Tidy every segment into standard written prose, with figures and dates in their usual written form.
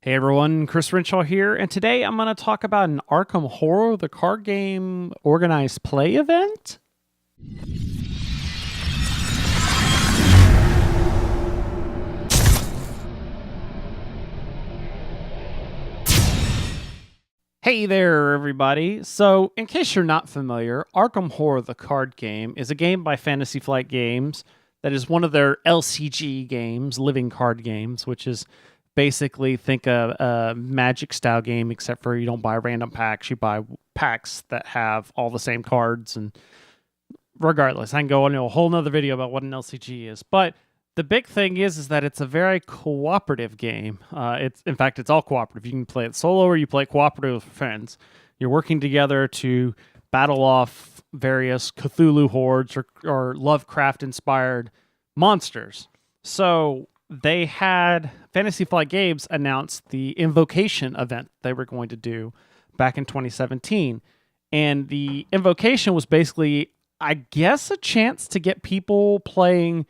Hey everyone, Chris Renshaw here, and today I'm going to talk about an Arkham Horror, the card game organized play event. Hey there, everybody. So, in case you're not familiar, Arkham Horror, the card game, is a game by Fantasy Flight Games that is one of their LCG games, living card games, which is basically think a Magic style game, except for you don't buy random packs. You buy packs that have all the same cards. And regardless, I can go into a whole nother video about what an LCG is. But the big thing is that it's a very cooperative game. In fact, it's all cooperative. You can play it solo or you play it cooperative with friends. You're working together to battle off various Cthulhu hordes or Lovecraft-inspired monsters. So they had Fantasy Flight Games announce the Invocation event they were going to do back in 2017. And the Invocation was basically, I guess, a chance to get people playing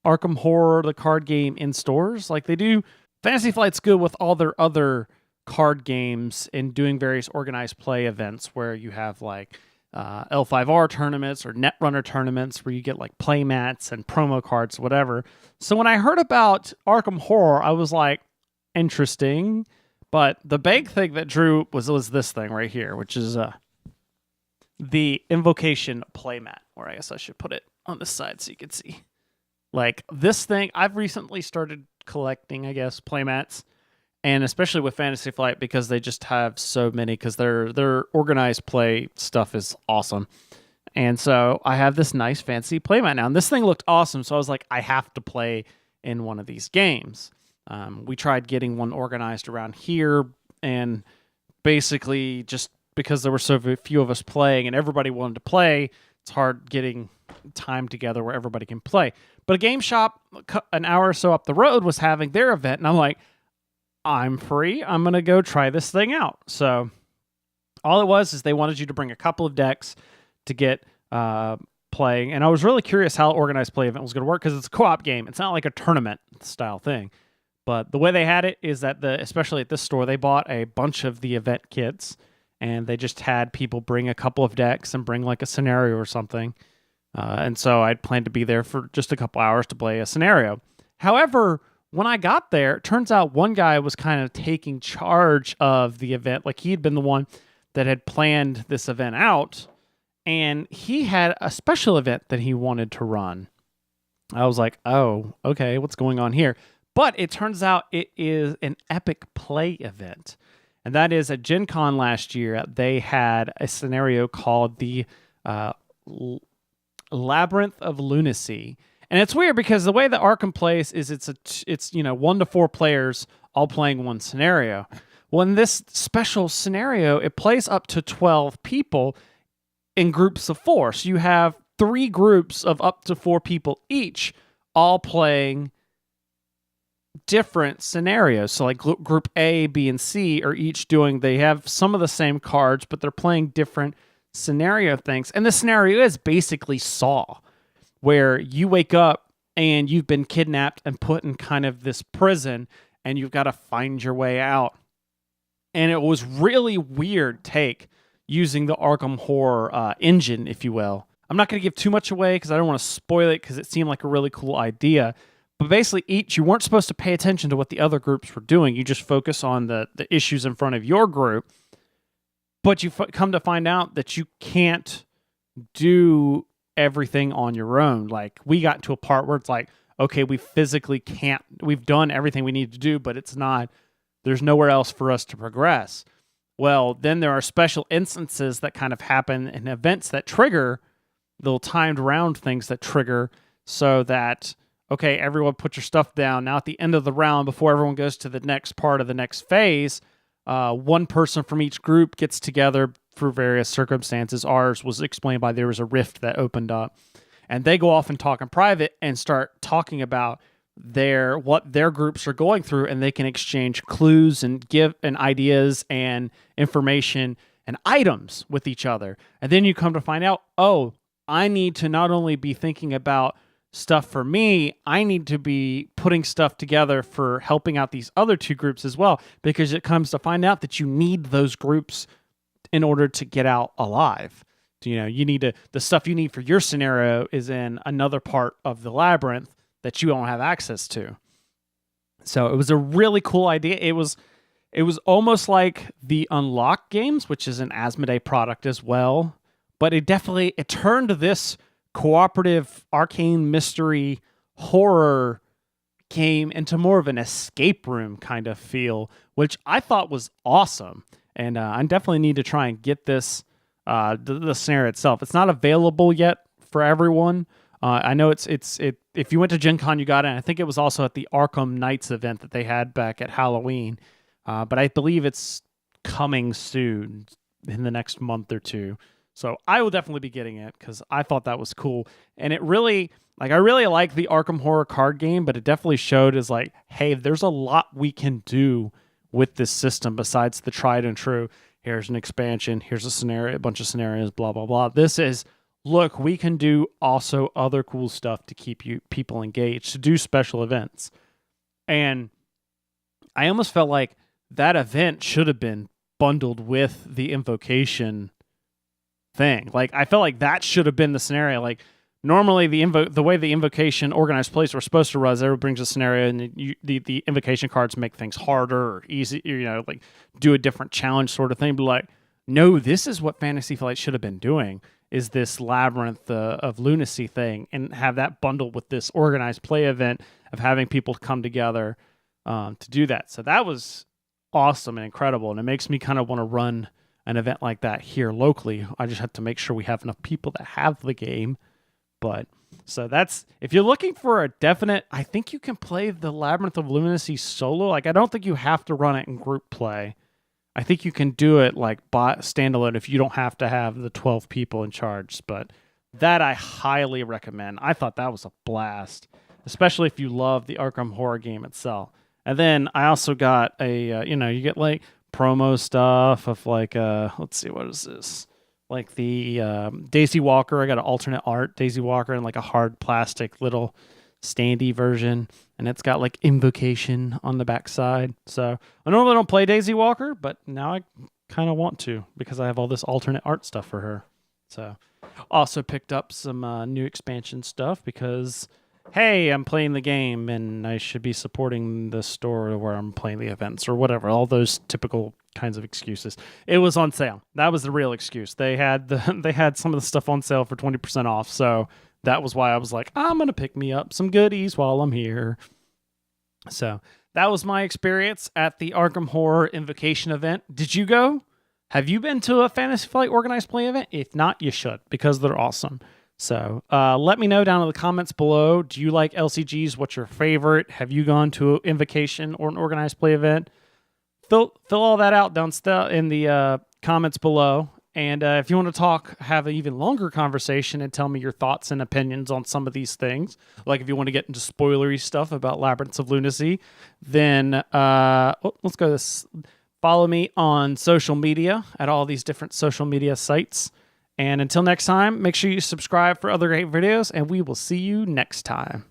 Arkham Horror, the card game, in stores. Like they do. Fantasy Flight's good with all their other card games and doing various organized play events where you have like L5R tournaments or Netrunner tournaments where you get like play mats and promo cards, whatever. So when I heard about Arkham Horror, I was like, interesting. But the big thing that drew was this thing right here, which is the Invocation playmat, or I guess I should put it on this side so you can see. Like this thing, I've recently started collecting, I guess, playmats, and especially with Fantasy Flight because they just have so many because their organized play stuff is awesome. And so I have this nice fancy playmat now, and this thing looked awesome, so I was like, I have to play in one of these games. We tried getting one organized around here, and basically just because there were so few of us playing and everybody wanted to play, it's hard getting time together where everybody can play. But a game shop an hour or so up the road was having their event, and I'm like, I'm free. I'm going to go try this thing out. So all it was is they wanted you to bring a couple of decks to get playing. And I was really curious how organized play event was going to work because it's a co-op game. It's not like a tournament style thing. But the way they had it is that, especially at this store, they bought a bunch of the event kits, and they just had people bring a couple of decks and bring like a scenario or something. And so I'd planned to be there for just a couple hours to play a scenario. However, when I got there, it turns out one guy was kind of taking charge of the event. Like he had been the one that had planned this event out, and he had a special event that he wanted to run. I was like, oh, okay, what's going on here? But it turns out it is an epic play event. And that is at Gen Con last year, they had a scenario called the Labyrinth of Lunacy. And it's weird because the way that Arkham plays is it's 1 to 4 players all playing one scenario. Well, in this special scenario, it plays up to 12 people in groups of 4. So you have 3 groups of up to 4 people each, all playing different scenarios. So like group A, B, and C are each they have some of the same cards, but they're playing different scenario things. And the scenario is basically Saw, where you wake up and you've been kidnapped and put in kind of this prison, and you've got to find your way out. And it was really weird take using the Arkham Horror engine, if you will. I'm not going to give too much away because I don't want to spoil it because it seemed like a really cool idea. But basically, you weren't supposed to pay attention to what the other groups were doing. You just focus on the issues in front of your group. But you come to find out that you can't do everything on your own. Like, we got to a part where it's like, okay, we physically can't. We've done everything we need to do, but there's nowhere else for us to progress. Well, then there are special instances that kind of happen in events that trigger little timed round things that trigger so that, okay, everyone put your stuff down. Now at the end of the round, before everyone goes to the next part of the next phase, one person from each group gets together for various circumstances. Ours was explained by there was a rift that opened up, and they go off and talk in private and start talking about what their groups are going through, and they can exchange clues and give ideas and information and items with each other. And then you come to find out, oh, I need to not only be thinking about stuff for me, I need to be putting stuff together for helping out these other two groups as well, because it comes to find out that you need those groups in order to get out alive. You need the stuff you need for your scenario is in another part of the labyrinth that you don't have access to. So it was a really cool idea. It was almost like the Unlock games, which is an Asmodee product as well, but it turned this cooperative arcane mystery horror game into more of an escape room kind of feel, which I thought was awesome. And I definitely need to try and get this, the scenario itself. It's not available yet for everyone. I know it's if you went to Gen Con, you got it. And I think it was also at the Arkham Knights event that they had back at Halloween. But I believe it's coming soon in the next month or two. So I will definitely be getting it because I thought that was cool. And I really like the Arkham Horror card game, but it definitely showed as like, hey, there's a lot we can do with this system besides the tried and true. Here's an expansion. Here's a scenario, a bunch of scenarios, blah, blah, blah. This is, look, we can do also other cool stuff to keep people engaged, to do special events. And I almost felt like that event should have been bundled with the invocation thing. Like, I felt like that should have been the scenario. Like, normally the way the invocation organized plays were supposed to run is everyone brings a scenario, and the invocation cards make things harder or easy, like do a different challenge sort of thing. But like, no, this is what Fantasy Flight should have been doing, is this Labyrinth of Lunacy thing, and have that bundled with this organized play event of having people come together to do that. So that was awesome and incredible, and it makes me kind of want to run an event like that here locally. I just have to make sure we have enough people that have the game. But so that's, if you're looking for a definite, I think you can play the Labyrinth of Lunacy solo. Like, I don't think you have to run it in group play. I think you can do it like standalone if you don't have to have the 12 people in charge. But that I highly recommend. I thought that was a blast, especially if you love the Arkham Horror game itself. And then I also got you get like promo stuff of like, let's see, what is this? Like the Daisy Walker. I got an alternate art Daisy Walker and like a hard plastic little standee version. And it's got like invocation on the backside. So I normally don't play Daisy Walker, but now I kind of want to because I have all this alternate art stuff for her. So also picked up some new expansion stuff because, hey, I'm playing the game and I should be supporting the store where I'm playing the events or whatever. All those typical kinds of excuses. It was on sale. That was the real excuse. They had some of the stuff on sale for 20% off. So that was why I was like, I'm going to pick me up some goodies while I'm here. So that was my experience at the Arkham Horror Invocation event. Did you go? Have you been to a Fantasy Flight organized play event? If not, you should, because they're awesome. So let me know down in the comments below. Do you like LCGs? What's your favorite? Have you gone to an Invocation or an organized play event? Fill all that out down in the comments below. And if you want to have an even longer conversation and tell me your thoughts and opinions on some of these things, like if you want to get into spoilery stuff about Labyrinths of Lunacy, then let's go this. Follow me on social media at all these different social media sites. And until next time, make sure you subscribe for other great videos, and we will see you next time.